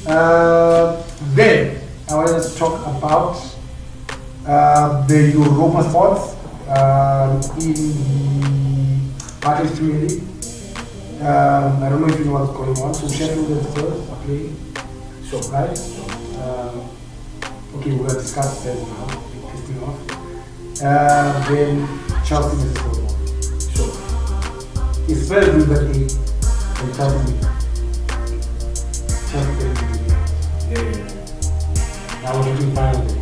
Then I want to talk about the Europa sports in the Barclays Premier League. I don't know if you know what's going on. So Sheffield and Spurs are playing. Sure, right? Okay, we're going to discuss Spurs now. It pissed me off. Then Chelsea is going on. Sure. If Spurs lose that game, then Chelsea wins. Chelsea wins. Yeah. Now we're looking finally.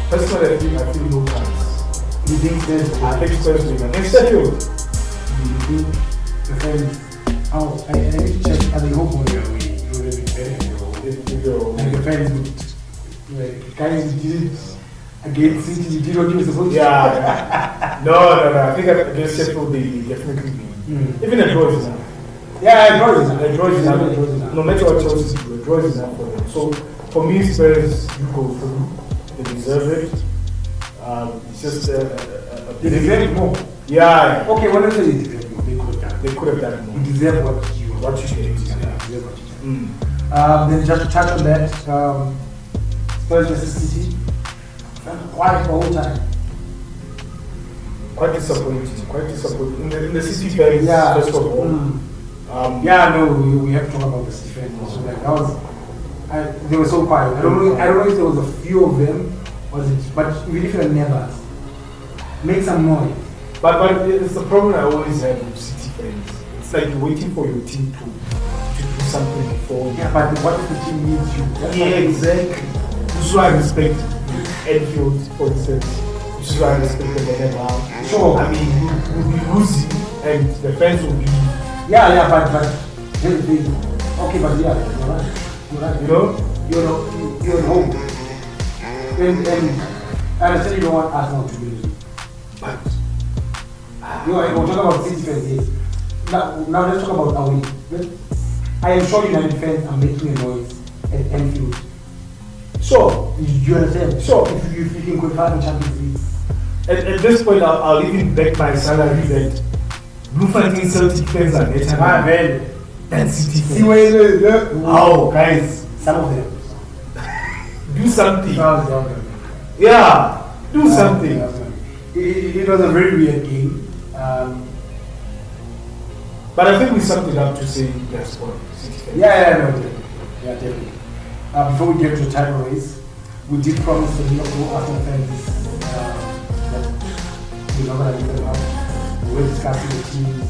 Personally, I feel no chance. You think Spurs will? I think Spurs will. In Sheffield. You think the fans? Oh, I need to check. Are they home or away? It would have been better. Like the fans would, like, guys did it against City. You did what you were supposed to. Yeah. No. I think against Sheffield they definitely win. Even a draw is enough. Yeah, a draw is enough. A draw is enough. No matter what Chelsea do, a draw is enough for them. So for me, Spurs you go through. They deserve it. It's just they deserve it more. Yeah. Okay, when I say they deserve more, they could have done it more. You deserve what you get. You deserve what you get. Then just to touch on that, Spurs versus City, quiet the whole time. Quite disappointing. In the City fans, first of all. We have to talk about the City fans. So like that was, they were so quiet. I don't know if there was a few of them, but even if you're never, make some noise. But it's the problem I always have with City fans. It's like you're waiting for your team to do something before. Yeah, but what if the team needs you? Exactly. This is why I respect Enfield, for instance. This is why I respect the NFL. Sure. I mean, we'll be losing and the fans will be. But here's the thing. Okay, but you're right. You're at home. And I understand you don't want Arsenal to lose. But we're talking about City fans, yes. Now let's talk about away. I am sure United fans are making a noise at Enfield. Sure. You understand? Sure. If you can qualify the Champions League. At this point, I'll even back my salary that Bloemfontein Celtic fans are better than City fans. Oh, guys. Some of them. Do something. Yeah. Do something. It was a very weird game. But I think we summed it up to say that's what City fans. Yeah, definitely. Before we get to the title race, we did promise the Liverpool Arsenal fans that we're not going to leave them out. We were discussing the teams.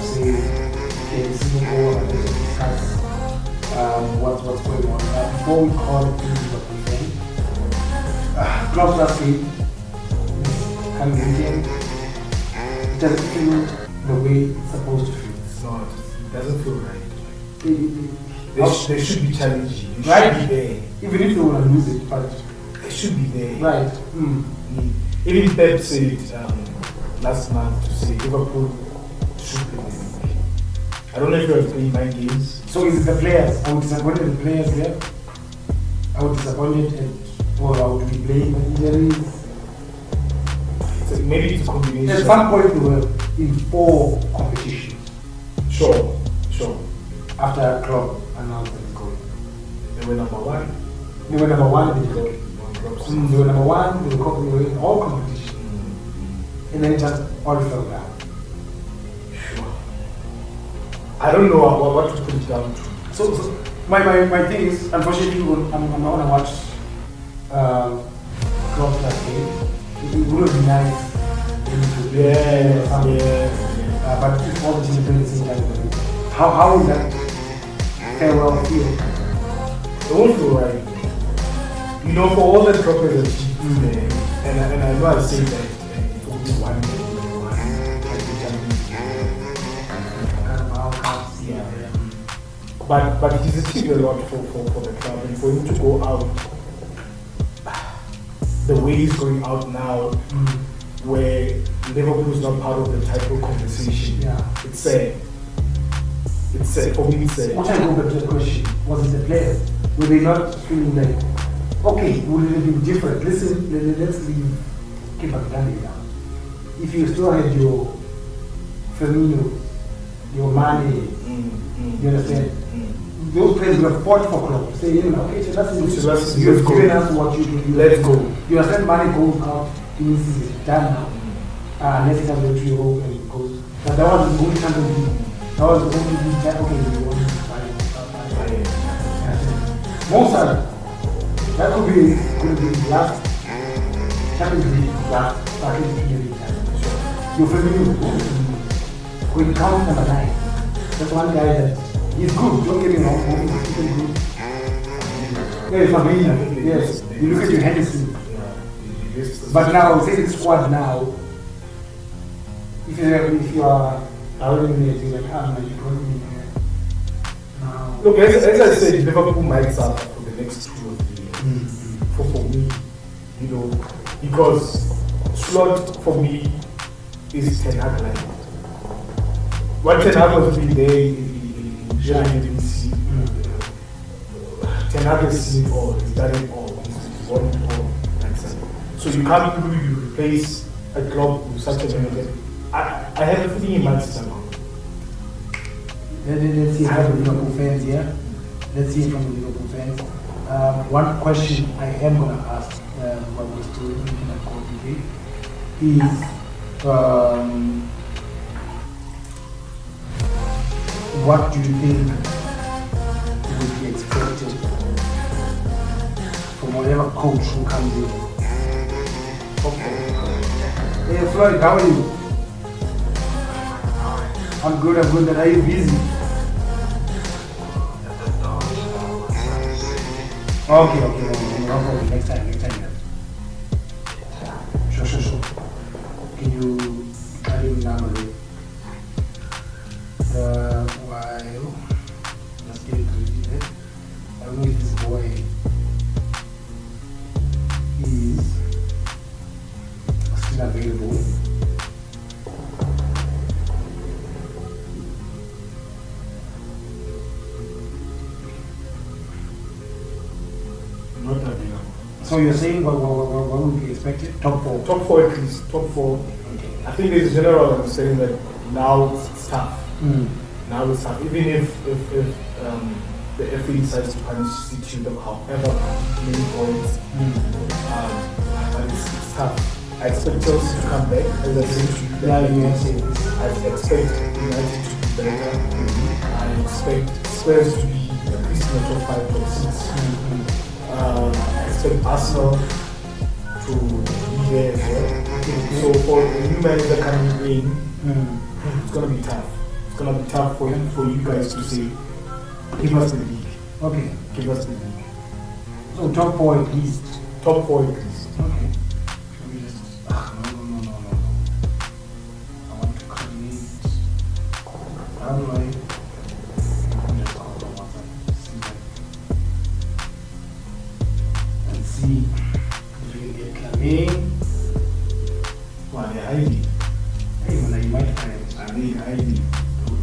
Say, okay, this is Liverpool, and then discuss what's going on. Before we call it Liverpool fan, Klopp last game is coming weekend. It doesn't feel the way it's supposed to feel. It's not. It doesn't feel right. They should be challenging. They should be there. Even if they want to lose it, but they should be there. Right. Even Pep said last month to say Liverpool should play the league. I don't know if you're playing mind games. So is it the players? I would disappointed the players there. I would disappointed or I would be blaming injuries. Maybe it's a combination. At some point we were in 4 competitions. Sure. After Klopp announced that going. They were number 1. They were number 1. They were number 1. They were in all competitions. And then it just all fell down. Sure. I don't know what to put it down to. So my thing is, unfortunately, I'm not gonna watch Klopp last game. It would have been nice to play but if all the teams play the same time, how would that farewell feel? It won't feel right. You know, for all the trophies that and I know I've said that it will be one but he's achieved a lot for the club, and for him to go out the way he's going out now, where Liverpool is not part of the title conversation. It's sad. It's sad. For me, it's sad. What I go back to the question, was it the players? Were they not feeling like, okay, would it be different? Listen, let's leave Kipagani down. If you still had your Firmino, your Mane, you understand? those players will have fought for Klopp. Say, okay, so that's it. You've given us what you do. Let's go. You understand, money goes out, means it's done now. Next time you to hope and it goes. But that was the only time that was the only time, okay, you want to buy most of it. That could be last Champions League, last Premier League time. You're familiar with when you count number 9. That's one guy that he's good, don't get me wrong, he's really good. Yeah, Fabinho, yes. You look at your Henderson. But now, say the squad now, if you are eliminating, like, you don't need now. Look, as I said, Liverpool might suffer for the next 2 or 3 years. For me, because Slot for me is Ten Hag like. What Ten Hag was doing there in Germany, you didn't see. Ten Hag has seen it all, he's done it all, he's won it all. So you can't really replace a club with such a manager. I have a feeling in Manchester now. Let's see how the Liverpool fans here. Let's see from the Liverpool fans. One question I am going to ask while we're still looking at Coffee is what do you think would be expected from whatever coach who comes in? Okay. Hey Floyd, how are you? I'm good, but are you busy? Okay, no problem. Next time. Sure. Can you tell him number? While let's get it ready. I don't know if this boy is still available. Not available. So you're saying what would be expected? Top 4? Top 4 at least. Top 4. Okay. I think there's a general understanding that now it's tough. Now it's tough. Even if the FA decides to punish City of however many points, but it's tough. I expect Chelsea to come back, as I said to you. I expect United to be better. I expect Spurs to be at least in the top 5, top 6. I expect Arsenal to be there as well. So for a new manager coming in, it's going to be tough. It's going to be tough for you guys to say, give us the league. Okay. Give us the league. So top 4 at least. Top 4 at least. Okay. No. I want to create. How do I? Let's see if we can get Clavin. Well, they're hiding. Hey, you might find it. I mean, hiding.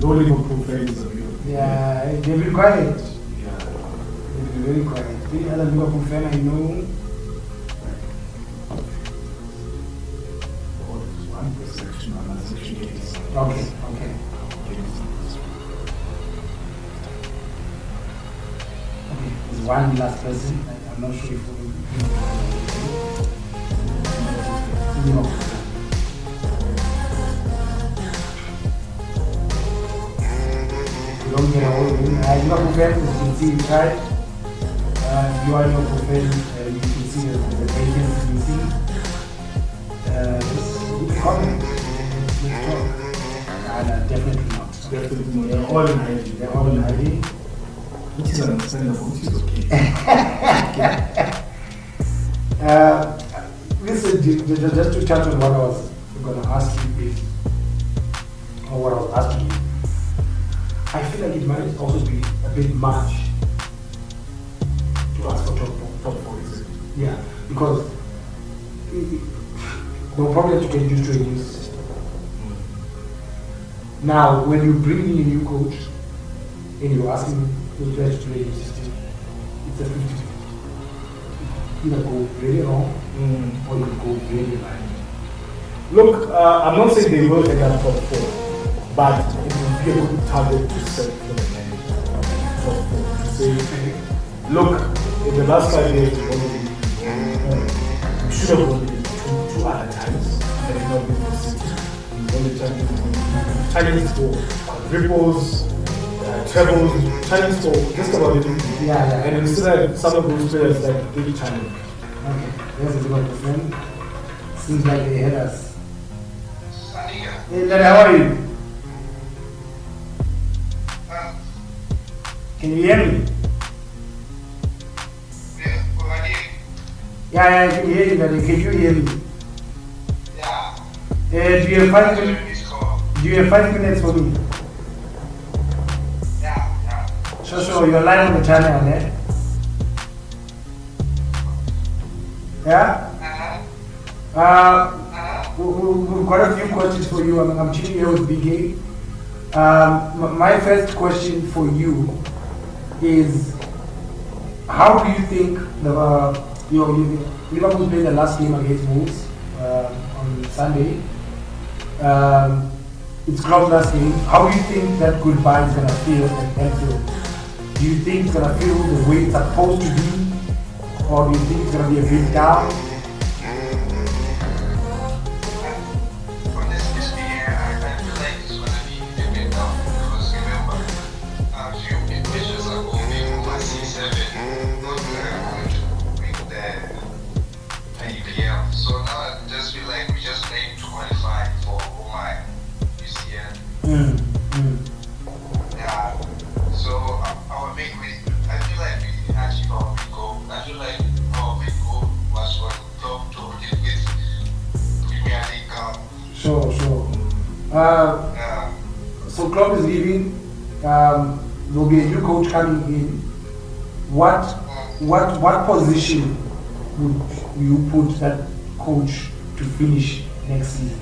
No Liverpool fans are real. Yeah, they'll be quiet. Yeah. They'll be very quiet. The other Liverpool fan I know. Okay. There's one last person. I'm not sure if we you don't get a hold of him. Liverpool fans, you can see inside. You are Liverpool fans, you can see the vacancy missing. Just comment. Let's talk. Definitely not. Definitely. They're all in hiding. Which is understandable, which is okay. Listen, just to touch on what I was going to ask you, or what I was asking you, I feel like it might also be a bit much to ask for top 4. Yeah, because they'll probably have to get used to a new system. Now, when you bring in a new coach and you're asking those players to play a new system, it's a 50-50. Either go really wrong or you go really right. Look, I'm not saying they will end up top 4, but it will be a good target to set for the manager. Top 4. say, look, in the last 5 years, we should have won the league two other times, and it's not been for City. We won the Champions League, challenged for quadruples, trebles, challenged for just about everything. Yeah. And we still have some of those players like really challenge. Okay, there's a good friend. Seems like they hit us. Hey, Lad, how are you? Can you hear me? Yeah, I can hear you, Lad. Can you hear me? Do you have 5 minutes? Do you have 5 minutes for me? Sure, you're live on the channel, eh? Yeah? We've got a few questions for you. I'm chilling here with BK. My first question for you is, how do you think Liverpool played the last game against Wolves on Sunday? It's Klopp's last game. How do you think that goodbye is going to feel at Anfield? Do you think it's going to feel the way it's supposed to be? Or do you think it's going to be a bit down? Sure. So Klopp is leaving. There'll be a new coach coming in. What position would you put that coach to finish next season?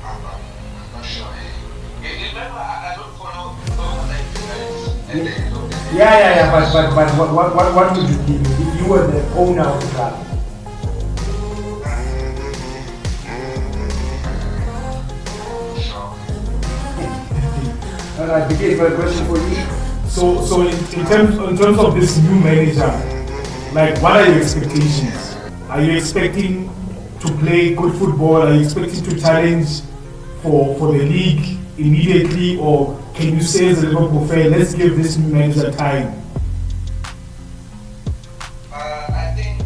I'm not sure. Remember, I don't follow like Yeah. But what would you give if you were the owner of the club? Alright, BK, a question for you. So in terms of this new manager, like, what are your expectations? Are you expecting to play good football? Are you expecting to challenge for the league immediately, or can you say as a Liverpool fan, let's give this new manager time? I think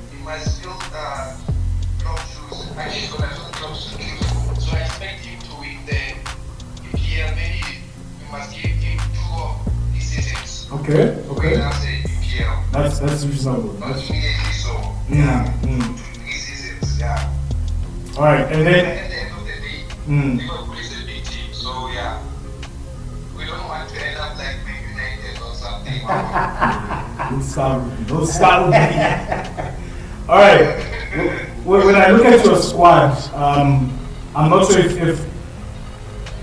he must still choose. Actually, he's going to close to choose. So I expect him to win the EPL. Maybe we must give him 2 of these seasons. Okay. That's reasonable. Not immediately, so 2 seasons, yeah. All right, and then At the end of the day, Liverpool is a big team, so yeah, we don't want to end up like Man United or something. don't start with me. All right. When I look at your squad, I'm not sure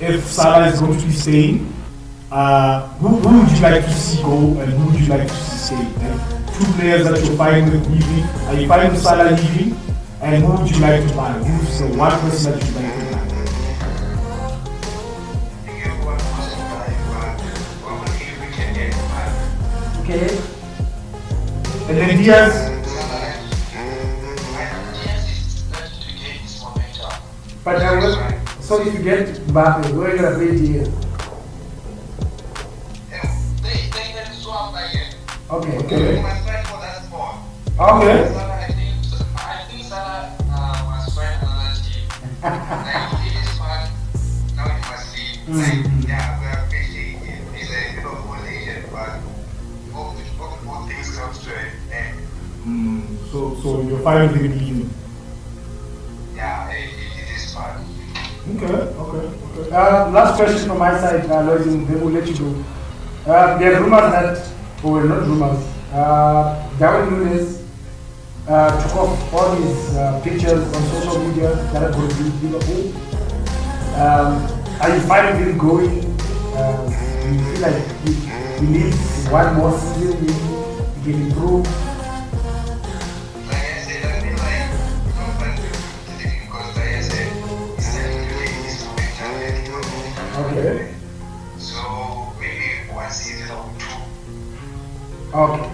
if Salah is going to be staying. Who would you like to see go, and who would you like to see stay? Like, 2 players that you're fine with leaving. Are you fine with Salah leaving? And who would you like to buy? Who's the one person that you'd like to buy? Okay. And then Diaz. But so if you get Mbappe, where are you going to play Diaz? Okay. We must fight for that spot. Okay. I think Salah must find another team. Like, he is fun, now he must leave. Like, yeah, we are facing him. He's a Liverpool legend, but all things come to an end. So you're fine with him leaving? Yeah, it is fun. Okay. Last question from my side, Lloyd, and then we'll let you go. There are rumors that, or not rumors, Darwin Nunes took off all his pictures on social media that are going to be Liverpool. Are you fine with him going? Do you feel like he needs one more season, maybe he can improve? Like I said, I feel like no fun to leave because, like I said, he's telling you he's so mental. Okay. So maybe one season or two. Okay.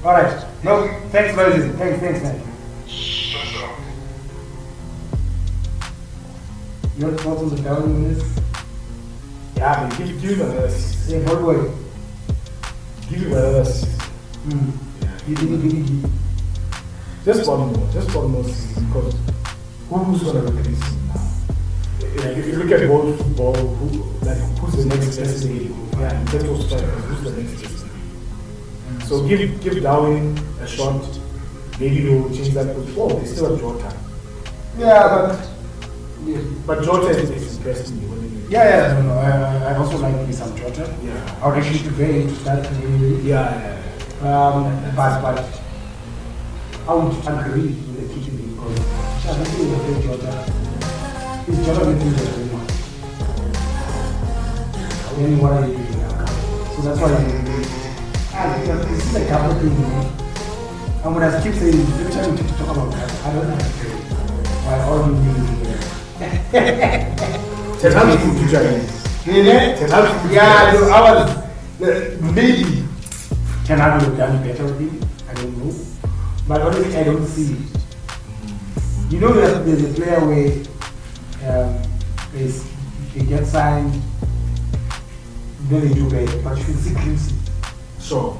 All right. No, thanks, Moses. Thanks, man. Sure. Your thoughts on the value on this? Yeah, man, give him another season. Yeah, boy. Give him another season. You didn't. Just one more season, because who's going to replace him now? If you look at world football, who's the next best player? Yeah, in terms of strikers, who's the next best player? So give Darwin a shot. Maybe they'll change that because they still have Jota. Yeah, but Jota is impressed me. No. I also like me some Jota. Yeah. I would actually prefer him to start really. Yeah. But I would agree with the keeping because I don't think we'll play Jota. Is Jota going to be the one? Then what are you doing now? So that's why this is a couple thing. And when I keep saying, every time we talk about that, I don't know how to say it. Why all you need to Ten times you do Chinese. Yeah, I was maybe Ten Hag would have done better with him. I don't know. But honestly, I don't see it. You know that there's a player where they get signed, then they do better, but you can see glimpses. So,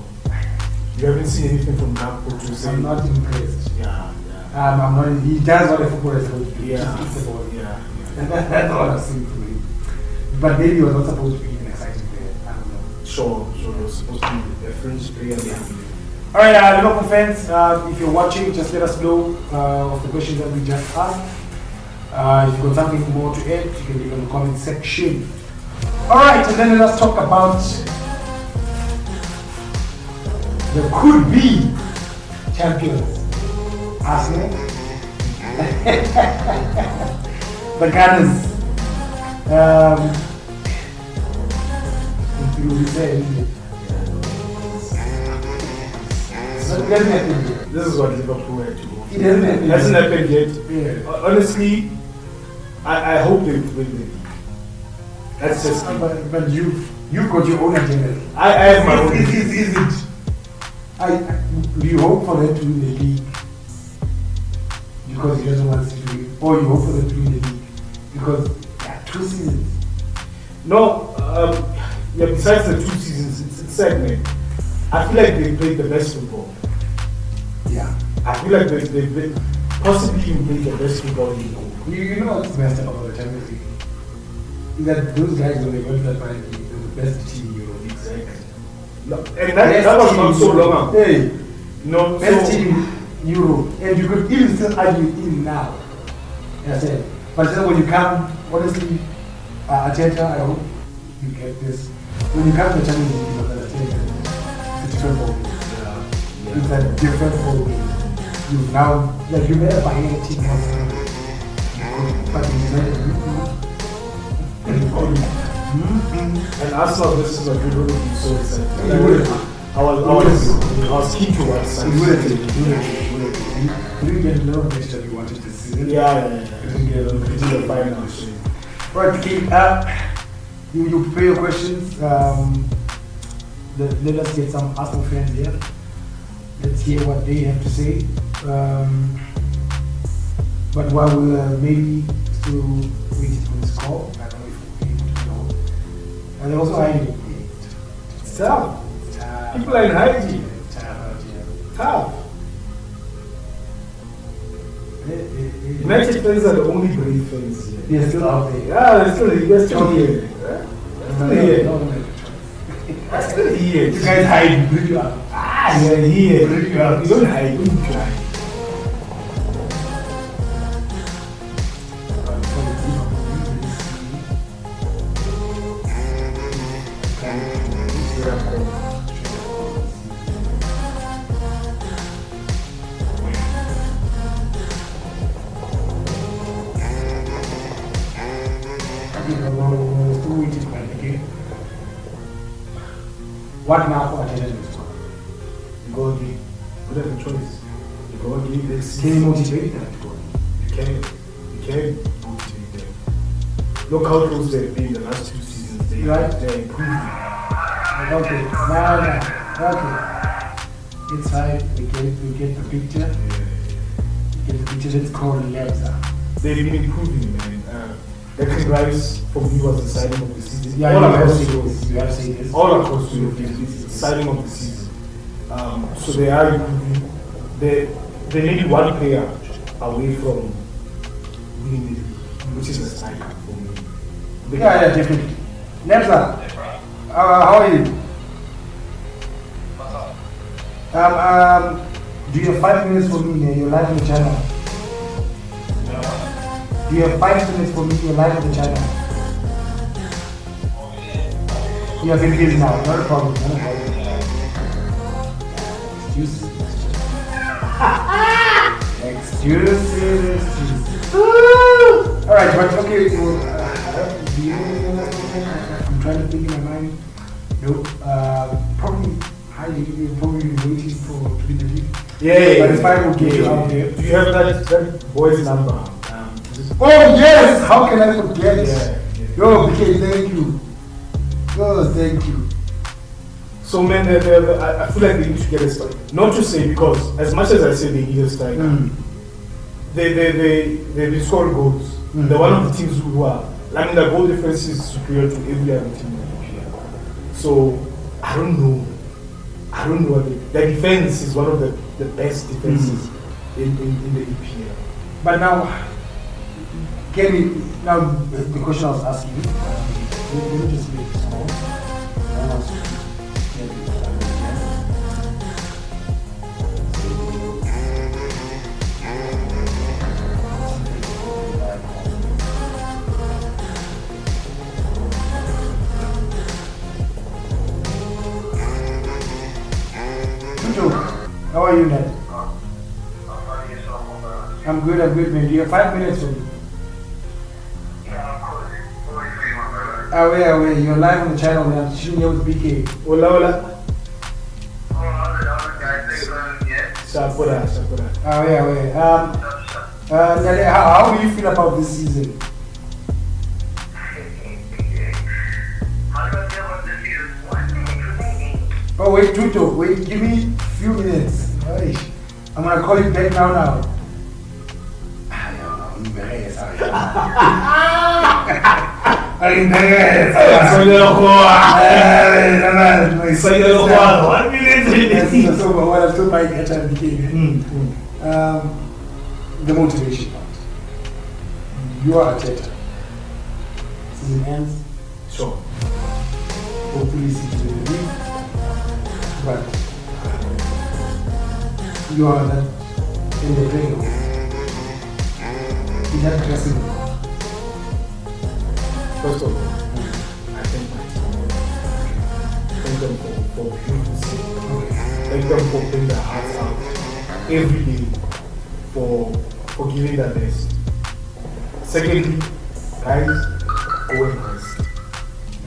you haven't seen anything from Gakpo to say? I'm not impressed. Yeah. I'm not. He does what a footballer is supposed to do. Yeah. Just kicks the ball. Yeah. And that's all I've seen from him. But maybe he was not supposed to be an exciting player. I don't know. Sure. It was supposed to be a French player. Alright, Liverpool fans, if you're watching, just let us know of the questions that we just asked. If you've got something more to add, you can leave in the comment section. Alright, and then let's talk about the could-be champions. Arsenal. The Gunners. You will say this is what Liverpool had to go. It hasn't happened yet. Yeah. Honestly, I hope they win the league. That's just me. But you've got your own agenda. I have my own. Is it? Do you hope for them to win the league because he doesn't want to do it, or you hope for them to win the league because there are 2 seasons? No, besides the 2 seasons, it's sad, man. I feel like they played the best football. Yeah. I feel like they possibly even played the best football in the world. You know what's messed up about the Champions League? Is that those guys, when they went to that final league, they were the best team in Europe. Exactly. No, and that was not so long ago. Hey, no, best team in Europe. And you could even still argue even now. I said, but then when you come, honestly, Arteta, I hope you get this. When you come to the Champions League, you know that Arteta, it's a different ball game. Yeah. It's a different ball game. You now, like you better buy a team once. But and Arsenal versus Madrid would be so exciting. I was keen to watch that. You didn't get a lot of matches that you wanted this season. Yeah. You didn't get a lot of the final. Right, keep you prepare your questions. Let us get some Arsenal fans here. Let's hear what they have to say. But while we're maybe still waiting for this call, I don't know if we'll be able to know. And also hiding. It's tough. People are in hiding. Tough. United fans are the only brave fans here. They're still out there. Yeah, they're still here. They're still here. They're still here. You guys hide, bring you up. They're here. You don't hide, you don't try. What now for attendance? You go again. What have a choice? You go again. Can you motivate them to go? You can motivate them. Look how close they've been the last 2 seasons. Right. they're improving. Okay. Okay. It's fine. We get the picture. We get the picture. Let's call Lebza. They've been improving, man. Declan Rice for me was the signing of the season. Yeah, all you across have the to say this. all across the it's the signing of the season. So they are improving. They may be one player away from winning the league, which is a striker for me. Yeah, definitely. Lebza, how are you? Do you have 5 minutes for me? You're live on the channel. Do you have 5 minutes for me? You're live on the channel. You have been busy now. Not a problem. Not a problem. Excuses. All right, but okay. I'm trying to think in my mind. No, probably. You're probably waiting for to be the league. Yeah. But it's fine. We'll get you out there. Do you have that boy's number? Oh yes! How can I forget? Yeah. Yo, okay, thank you. Oh, thank you. So man, I feel like they need to get a striker. Not to say because as much as I say they need a striker, they've been scoring goals. They're one of the teams who are. I mean, the goal difference is superior to every other team in the EPL. So I don't know what their defense is one of the best defenses in the EPL. But now, now the question I was asking you, let me just make this small. How are you, Ned? I'm good, man. Do you have 5 minutes for me? Where? You're live on the channel, man. Shooting here with BK. Hola. Shapura. Where? How do you feel about this season? Oh, wait, Tuto. Wait, give me a few minutes. I'm gonna call you back now. The motivation part. You are a Arteta. Season ends. Sure. Hopefully, City will win. But you are that in the playoffs. In that dressing room. First of all, I thank them for beautiful sleep. Thank them for putting their hearts out every day for giving their best. Secondly, guys, go and rest.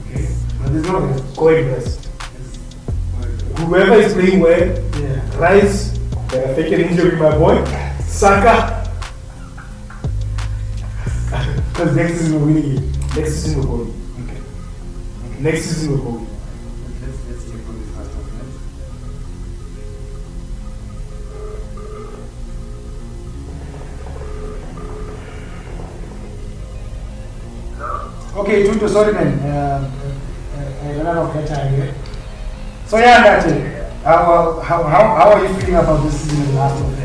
Okay. But there's no rest. Go and rest. Whoever is playing well, Rice, they are taking injury, my boy. Saka. Because next season we're winning it. Next season we're going. Okay. Next season we're going. Let's hear from this last one. Okay, Tuto, sorry man. I ran out of time here. So yeah, that's it. How are you feeling about this season and last of it?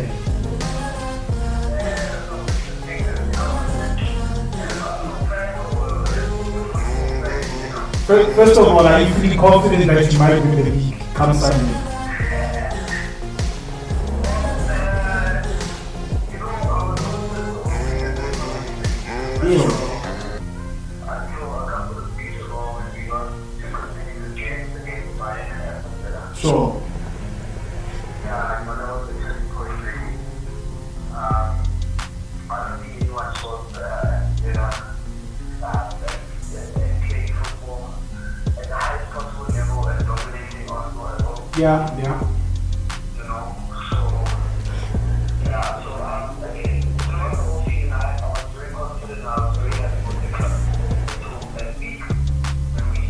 First of all, are you feeling confident that you might win the league come Sunday? Yeah. Sure. Yeah. You know, so again, throughout the whole season, I was very confident. I was very happy with the club. So that week, when we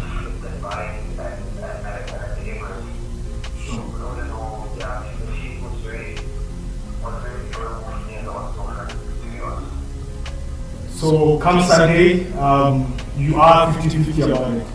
So come Sunday, you are 50-50 about it.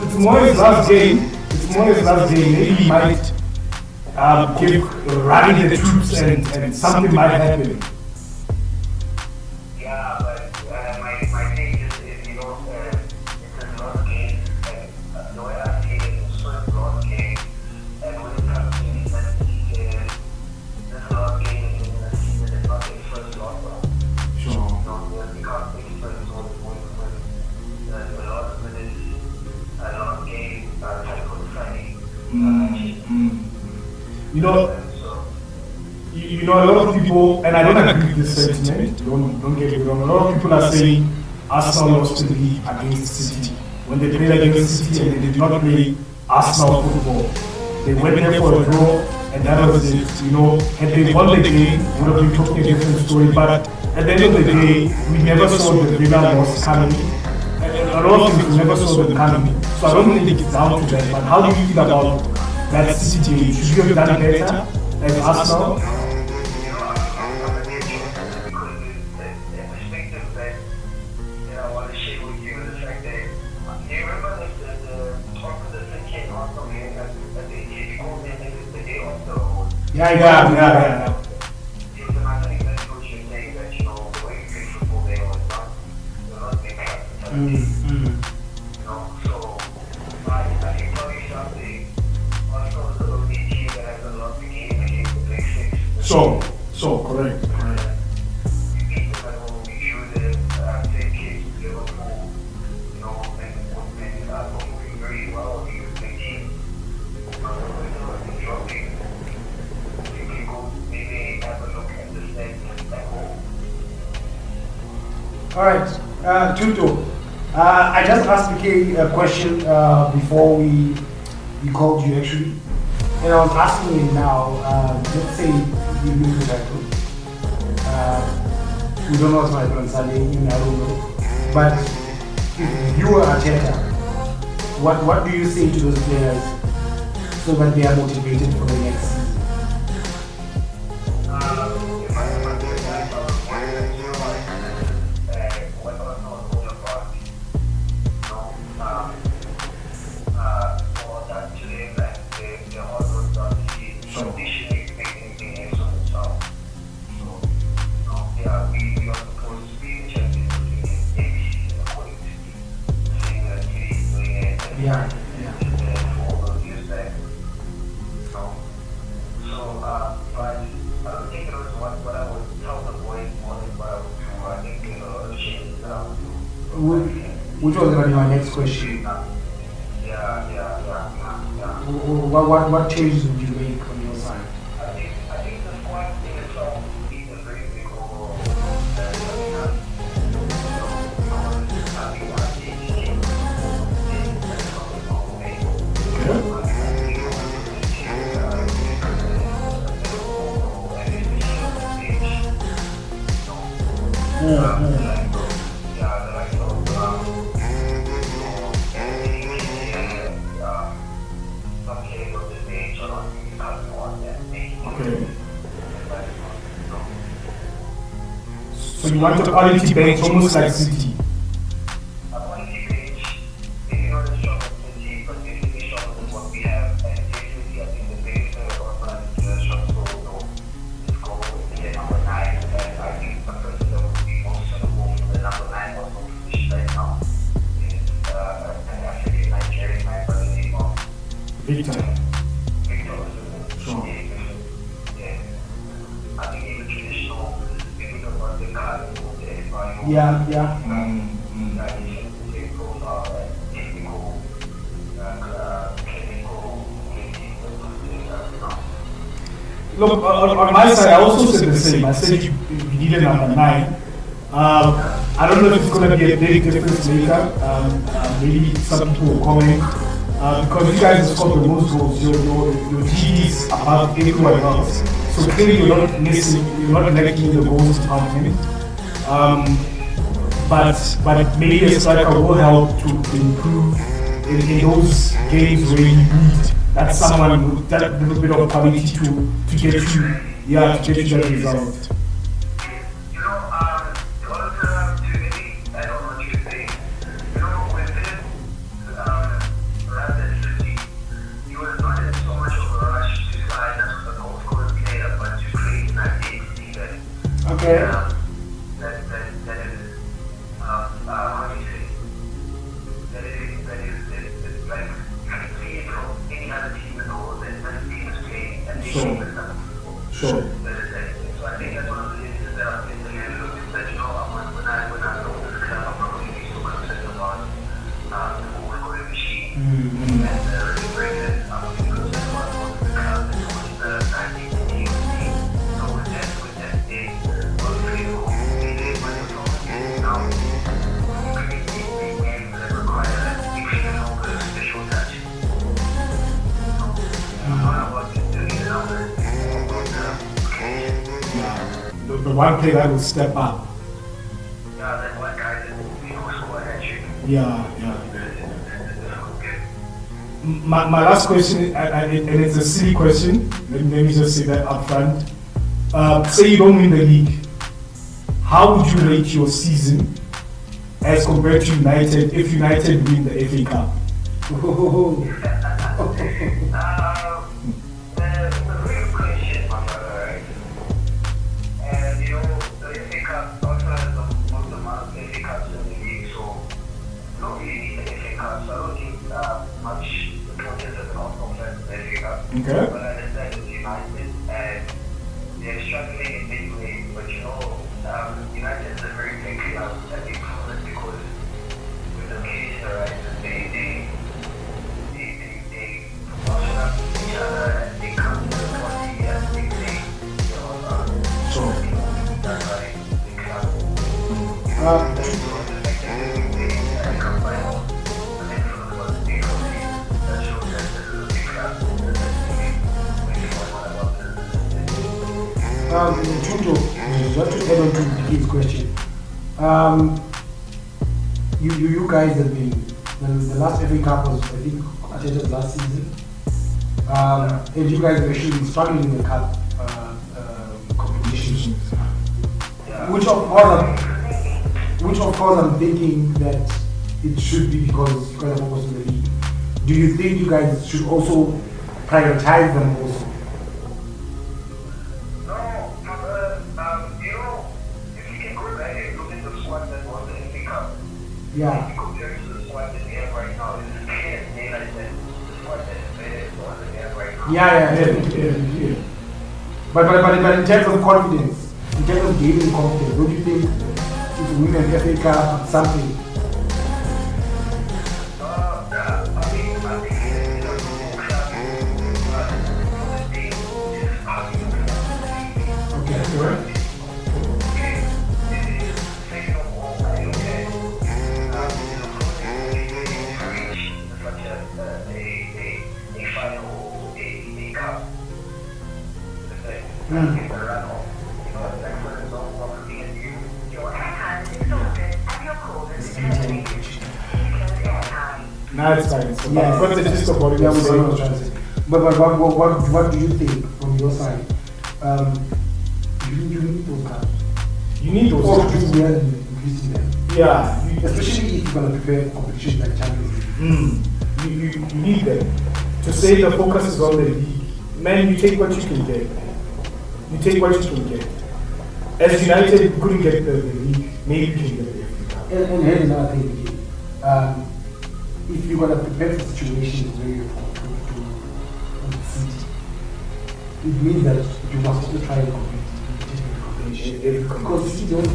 It's more his last game. Maybe he might rally the troops and something might happen. Yeah, but my take is, it's a last game, and the way I see it is first last game, and when it comes to defense, this last game in the season is not the first last one. Sure. You can't take first when the last minute, last game, tackle Friday. You know, a lot of people, and I don't agree with this sentiment, don't get me wrong, a lot of people are saying Arsenal lost the league against City. When they played against City and they did not play Arsenal football, they went there for a draw, and that was it. Had they won the game, we would have been talking a different story, but at the end of the day, we never saw the Villa loss coming. And a lot of things we never saw them coming. So I don't think it's down to that, but how do you feel about that City game? Should we have done better as Arsenal? Yeah. So correct. All right, Tuto. I just asked Vicky a question before we called you actually, and I was asking him now. Let's say you lose the battle. We don't know what's going to happen on Sunday. I don't know. But if you are Arteta, what do you say to those players so that they are motivated for the next season? Which was going to be my next question. What changes would you make on your side? I think the squad in itself is a very big overall. So you want a quality bench almost like City? A quality bench, maybe not as strong as City, but definitely stronger than what we have. And definitely, I think the biggest thing about planning to struggle is go with the number 9. And I think the person that would be most suitable for the number 9 or position right now is an African Nigerian man by the name of Victor. Sure. Yeah. I think he's a traditional. Yeah. Look, on my side, I also said the same. I said you need a number 9. I don't know if it's going to be a big difference maker. Maybe some people will comment Because you guys have scored the most goals, your GD is above everyone else. So clearly you're not lacking in the goals department. But maybe a striker will help to improve in those games where you need that someone with that little bit of quality to get you that result. Okay. How do you say? That is like see it from any other team in the world that the team is playing and they show it. Sure. So I think that's one of the things that I'm in the middle of, that when I know this club, I'm not going to be so concerned about the whole scoring machine and the breakers. I'm going to be concerned about the club and what's the tactics and team. So with that day, the one player that will step up. that one guy that score that shit. Yeah. My last question, and it's a silly question. Let me just say that up front. Say you don't win the league. How would you rate your season as compared to United if United win the FA Cup? Okay. But I understand it's United and they're struggling in big ways. But United is a very big club and they prove it because with the case, right, they promotion up each other and they come to the party and they play, Sure. That's why big club. Just to add on to his question, you guys have been, the last FA Cup was, I think, attended last season, and you guys have actually been struggling in the cup competition, which of course I'm thinking that it should be because you guys are focused on the league. Do you think you guys should also prioritize them also? Yeah. Compared to the squad that they have right now, it's clear as daylight that the squad that is better is the one that they have right now. Yeah. But in terms of confidence, in terms of gaining confidence, don't you think if we win an FA Cup, it's something? Now it's fine. So Yeah. but the gist of what Yeah, you're what I was saying. trying to say. But what do you think from your side? You need those cards. You need those Or cards. do well in increasing them. Yeah. Especially if you're going to prepare competitions like Champions League. You need them. To say the focus is on the league. Man, you take what you can get. You take what you can get. As United couldn't get the league, maybe you can get the FA Cup. And here's another thing again. If you're going to prepare for situations where you're to City, it means that you must also try and compete in competition. Because City don't do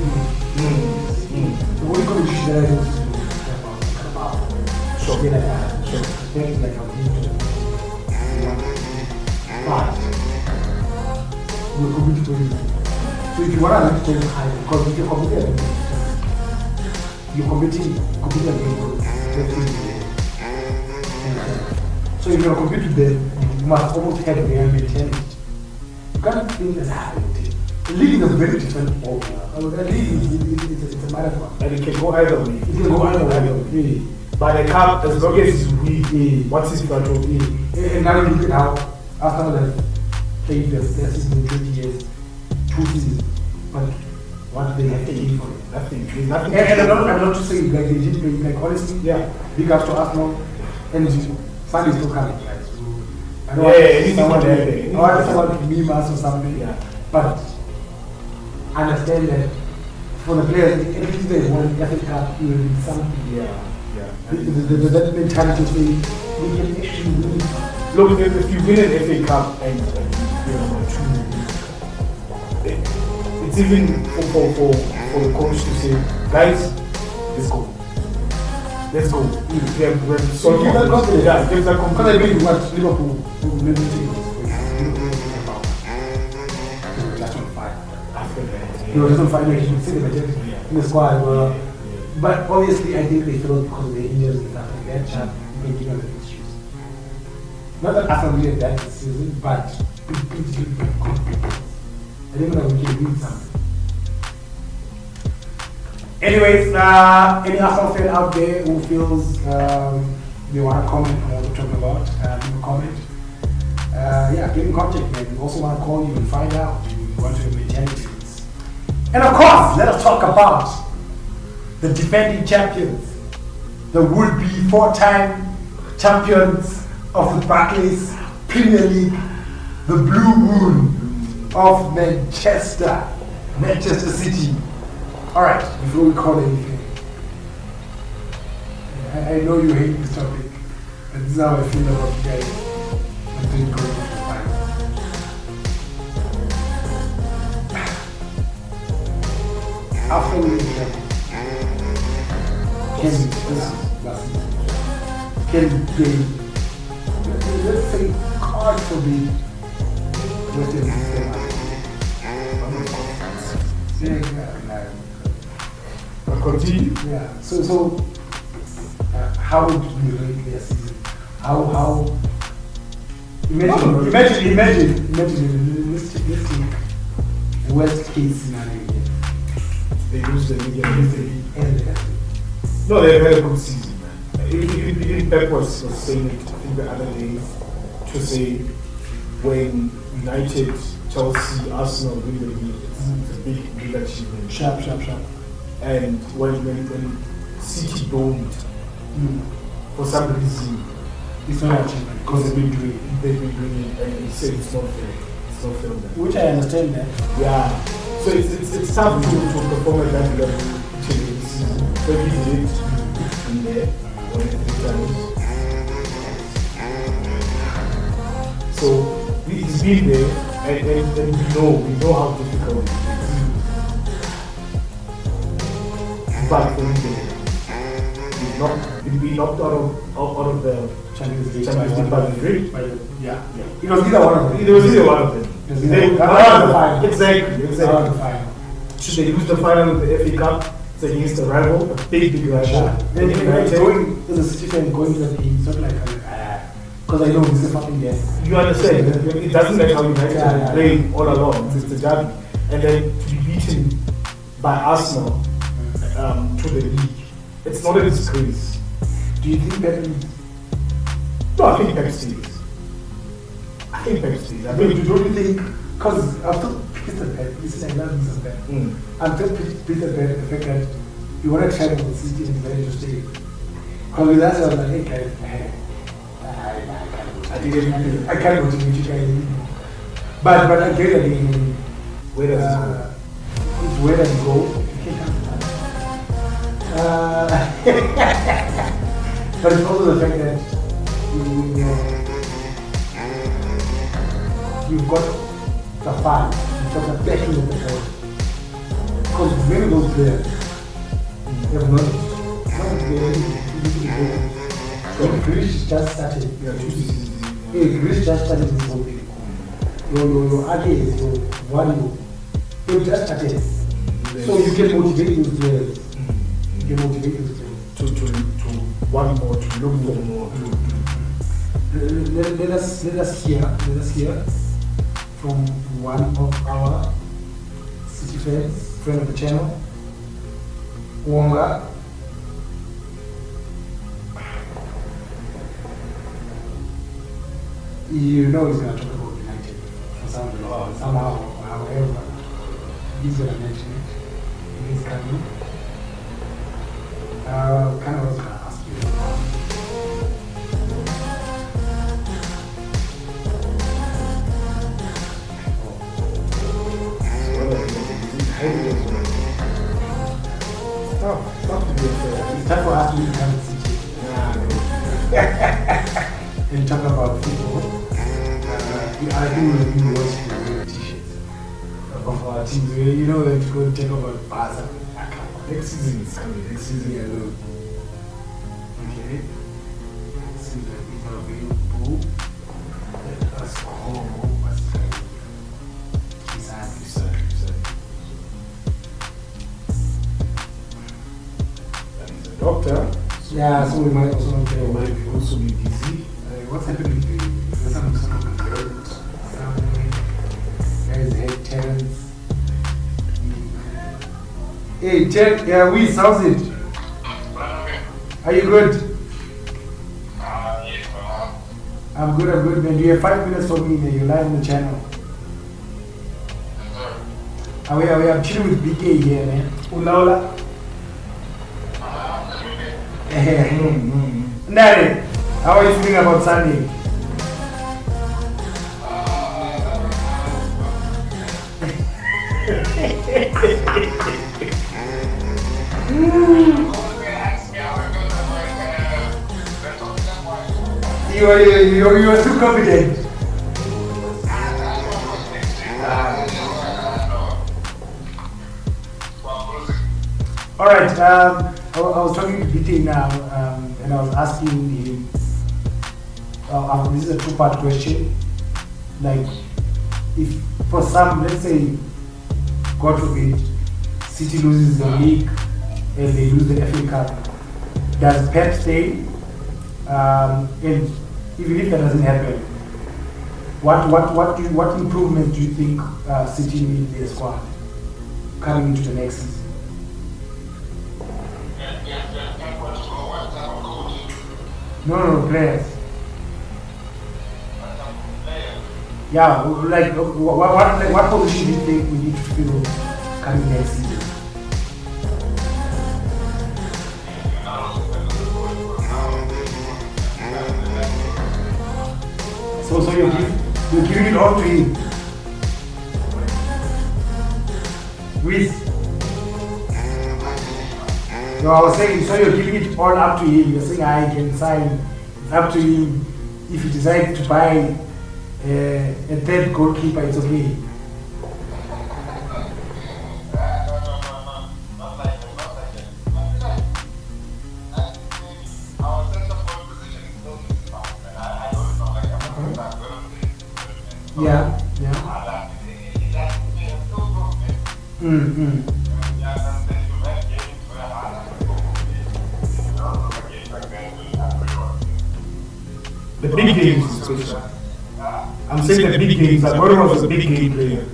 the only competition that I don't see is about. Sure. Things like a but we're competing for it. So if you want to high, because if you're competing, you're competing against everything. So if you're competing with them, you must almost have their mentality. You can't think that the league is a very different ball. The league it's a marathon. And it can go either way. It can go either way. Really. But the cup, as long as you win, what's his battle? And now you look at how Arsenal has played their season in 20 years, 2 seasons. But what do they have to gain for it? Nothing. There's nothing. And I'm not to say like they did play, like honestly, yeah. Big ups to Arsenal. And Sunday's still coming, guys. So I don't want someone to meme us or something. Yeah. But I understand that for the players, everything they want, FA Cup, it will be something. Yeah. That mentality thing, we can actually win. Look, if you win an FA Cup and it's even for the coach to say, guys, let's go. Let's go. We're so confident. Yeah, gives that confidence. Because I believe what Liverpool will never take just on fire. Just on fire, you should see them in the squad. But obviously, I think they failed because of the injuries and stuff like that. They give them the issues. Not that Arsenal really had that this season, but pretty good. I think that we can win something. Anyways, any Arsenal fan out there who feels they want to comment on what we're talking about, leave a comment. Get in contact, man. We also want to call you and find out if you want to maintain things. And of course, let us talk about the defending champions, the would-be 4-time champions of the Barclays Premier League, the Blue Moon of Manchester City. All right, before we call anything, I know you hate this topic, but this is how I feel about you guys. I'm doing going to the final. After we leave them, can they, let's say, God forbid, West Ham continue? Yeah. So how would you rate their season? How imagine let's take the worst case scenario. They lose the league and the FA. No, they had a good season, man. Even Pep was saying it, I think the other day, to say when United, Chelsea, Arsenal win the league, it's a big achievement. Sharp. And when City don't, for some reason, it's not achievement because they've been doing it, and he said it's not fair. It's not fair. Which I understand that. Yeah. So it's tough to perform at that level till the season. So he did it in there, 1 3 times. So he's been there, and we know how difficult it is. But we knocked out of the Champions League by the Madrid. Yeah. It was either one of them. Exactly. Should they lose the final of the FA Cup? It's against a rival, a big rival. Then going as a City fan going to the game, it's not like because I know this is something there. You understand? It doesn't matter how United play all along. It's the derby, and then to be beaten by Arsenal to the league, it's not a disgrace. Do you think that? No, I think Pep stays. I think Pep stays. Don't you think? Because I'm still pissed at Pep. Listen, I love this Pep. I'm still pissed at Pep the fact that you want to try with the City and manage to stay. Because with us, I was like, hey guys, I can't motivate you guys. But I get it. Where does it go? It's where does it go? But it's also the fact that you've got the fun, you've got the passion of the sport. Because many of those players have knowledge. Greece just started. Greece just started this whole thing. Your ideas, your value, they've just started. So you can motivate those players. To want more, to look for more. let us hear from one of our City fans, friend of the channel, Wonga. You know he's going to talk about United for somehow, however, he's going to mention it. He's coming. Kind of was going to ask you. It's time for us to become City. And talk about football. I think we'll be watching the t-shirts of our teams. You know that you go take over Barca. Next season is coming. Next season alone. Okay. Seems like it's not available. Let us go. And he's a doctor. So yeah, so we might also not he might also be busy. What's happening to you? Some hurt. Guys hate Terrence. Hey, Terrence, yeah, Wiz, how's it? Are you good? I'm good, man. Do you have 5 minutes for me, man? You're live on the channel. I'm chilling with BK here, man. Ulaula. Nare, how are you feeling about Sunday? You are too confident. All right. I was talking to BT now, and I was asking him. This is a two-part question. Like, if for some, let's say, God forbid, City loses the league and they lose the FA Cup, does Pep stay? And even if that doesn't happen, what improvements do you think City need in their squad coming into the next season? No, players. Yeah, like what position do you think we need to fill coming next season? So you're giving it all to him. With no, I was saying, so you're giving it all up to him. You're saying I can sign. It's up to him. If he decides to buy a third goalkeeper, it's okay. Yeah. The big games, especially. I'm saying the big games. Like Gordon was a big game player.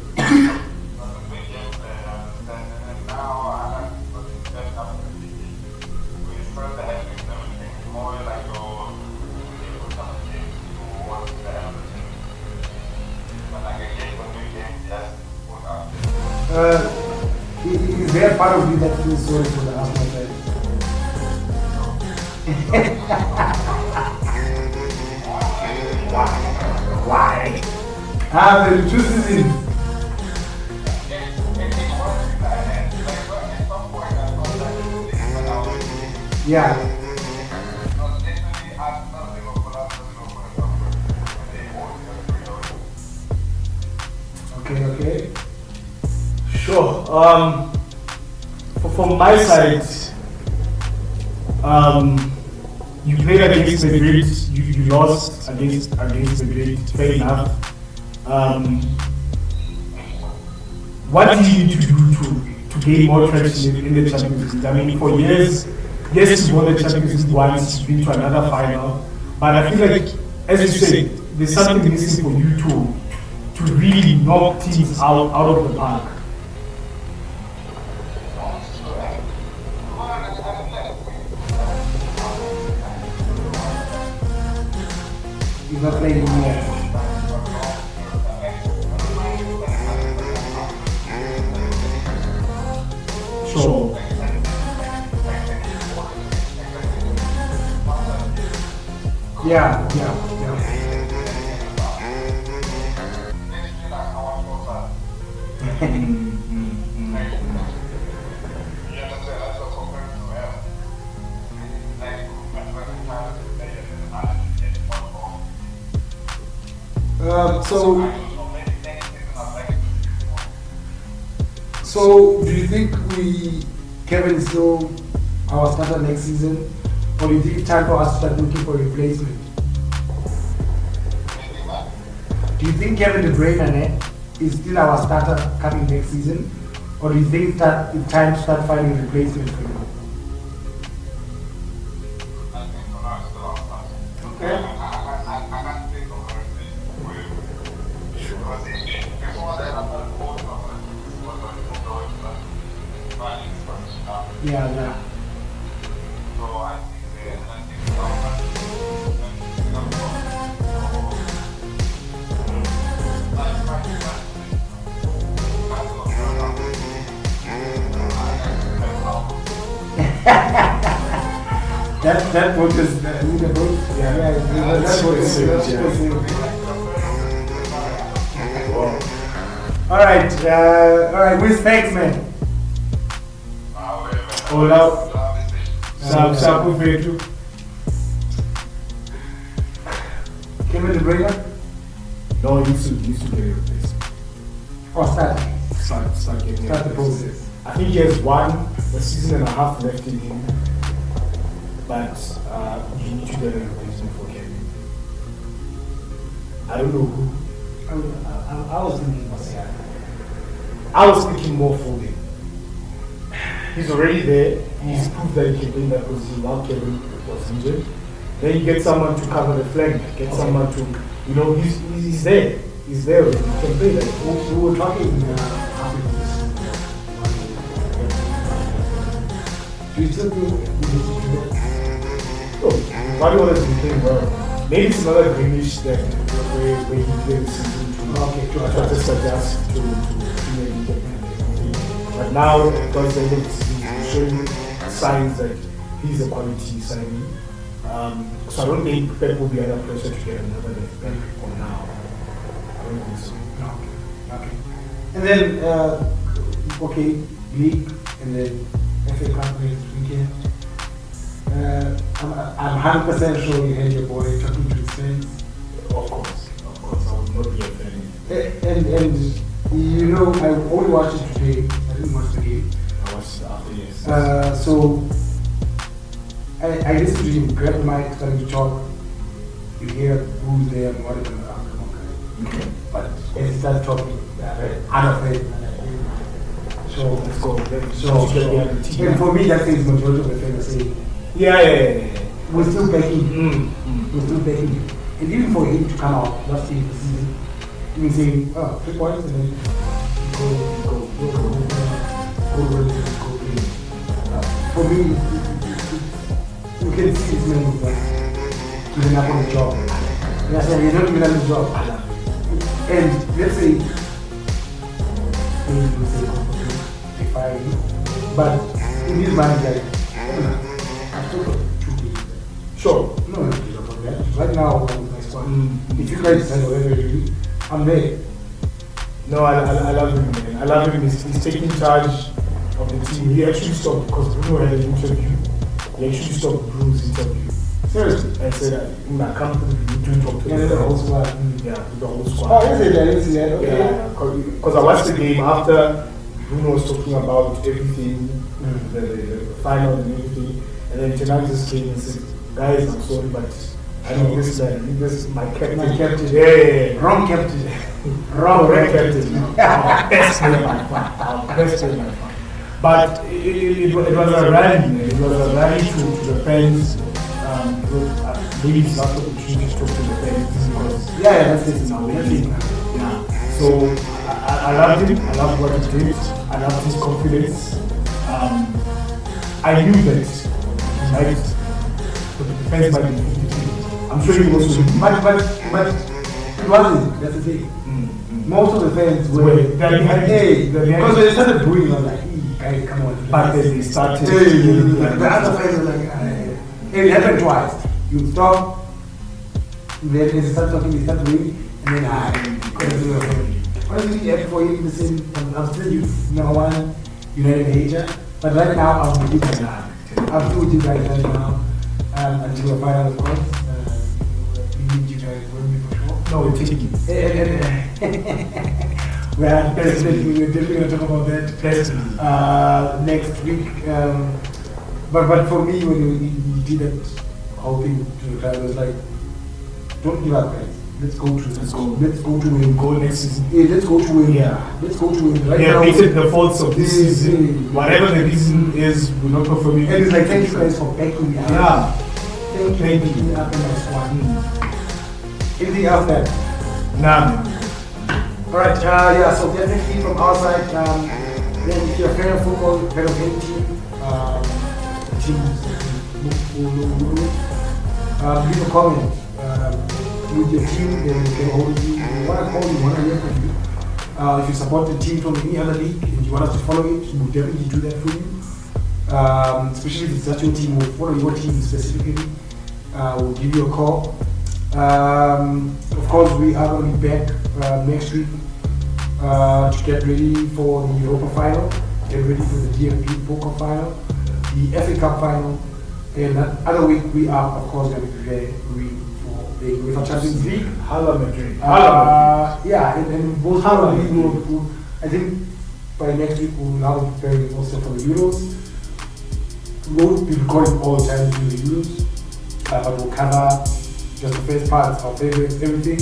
Is there a part of you that feels sorry for the Arsenal fans? Why? The truth is in. Yeah. Okay. Sure. From my side, you played against Madrid. You lost against Madrid. Fair enough. What do you need to do to gain more traction in the Champions League? I mean, for years, yes, you won the Champions League once, you've been to another final, but I feel like as you say, there's something missing for you to really knock teams out of the park. He's not playing anymore. Sure. Yeah. So do you think Kevin is still our starter next season, or do you think it's time for us to start looking for a replacement? Do you think Kevin De Bruyne is still our starter coming next season, or do you think it's time to start finding a replacement for him? Okay. Yeah. That book is the book. Yeah, that's what it is. All right, who's next, man? Hold up. Sharp with you. Kevin De Bruyne? No, he used to get a replacement. Or start getting the process. I think he has a season and a half left in him, but you need to get a replacement for Kevin. I don't know who. I was thinking Martial. I was thinking more Foden. He's already there. He's proved that he can play in that position while Kevin was injured. Then you get someone to cover the flank, someone to, he's there. He's there. He can play that. We were talking after this. Do you still think we need to do that? Oh, Guardiola has been playing well. Maybe it's another greenish that where he played the season to just adjust to maybe get. But now, because the end of the season, he's showing signs that he's a quality signing. So I don't think Pep will be under pressure to get another defender for now. I don't think so. Okay. And then, league, and then FA Cup this weekend. I'm 100% sure you had your boy talking to his friends. Of course, I would not be a fan. And I only watched it today. I didn't watch the game. I watched it after, yes. So I listened to him, grab the mic, starting to talk. You hear who's there and what is going on. Okay. But as he started talking, out of it. So let's go. And for me, that is majority of the fans saying, yeah. We're still backing him. We're still backing him. And even for him to come out last year, even saying, 3 points and then go. For me, you can see his man is like giving up on the job. And I said, he's not giving up the job. And let's say, they fire him. But in his mind, like, I've still got 2 games. Sure. No, about that. Right now, with my squad. If you guys decide whatever you do, I'm there. No, I love him, man. I love him. He's taking charge of the team. He actually stopped, because Bruno had an interview. He actually stopped Bruno's interview. Seriously? And said, I come to talk to the whole squad. Yeah, with the whole squad. Oh, is it? I didn't see that. Okay. Yeah, because I watched the game after Bruno was talking about everything, the final and everything. And then tonight just came and said, guys, I'm sorry, but I need this man. I need this, my captain. My captain. Yeah. Wrong captain. Wrong captain. Best player by far. Best player by far. But it was a rally. It was a rally to the fans. Maybe it's not the opportunity to talk to the fans because That's it. it's our That's league. it. Yeah. So I loved him. I loved what he did. I loved his confidence. I knew that right, the defense might be 50-50. I'm sure he was also. But it wasn't. That's the thing. Most of the fans were behind. Because when they started booing, I was like, hey, come on. But then they started. The other fans were like, it happened twice. You stop, then they start talking, they start booing, and then honestly, happy for him. I'm still number one United hater. But right now, I'm with you guys now. I'm still with you guys right now. Until the final, of course. We need you guys with me for sure. No, we're taking We're definitely going to talk about that next week. But for me, when we did that whole thing to the club, it was like, don't give up, guys. Let's go to win. Go next season. Yeah, let's go to win. Yeah. Let's go to win. Right yeah, now, admitted the faults of this season. Whatever the reason is, we're not performing. And it's like, thank you guys for backing me up. Yeah. Thank you for backing me up in my squad. Anything else there? Nah. Alright, so definitely from our side, then if you're a fan of football, fan of any team, leave a comment with your team, they hold you. You want to call, you want to hear from you. If you support the team from any other league and you want us to follow it, we'll definitely do that for you. Especially if it's just your team, we'll follow your team specifically. We'll give you a call. Of course, we are going to be back next week to get ready for the Europa final, get ready for the DFB Poker final, the FA Cup final, and that other week we are, of course, going to be very ready for the UEFA Champions League. Hala Madrid. Yeah, and both will, I think by next week we'll now be preparing also for the Euros. We won't be recording all the time during the Euros, but we'll cover just the first parts, our favorites, everything.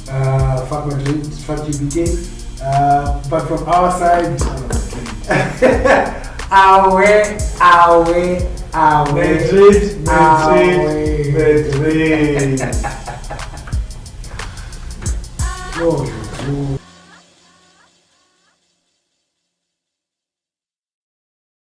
Fuck Madrid, fuck UBK. But from our side, away. Madrid.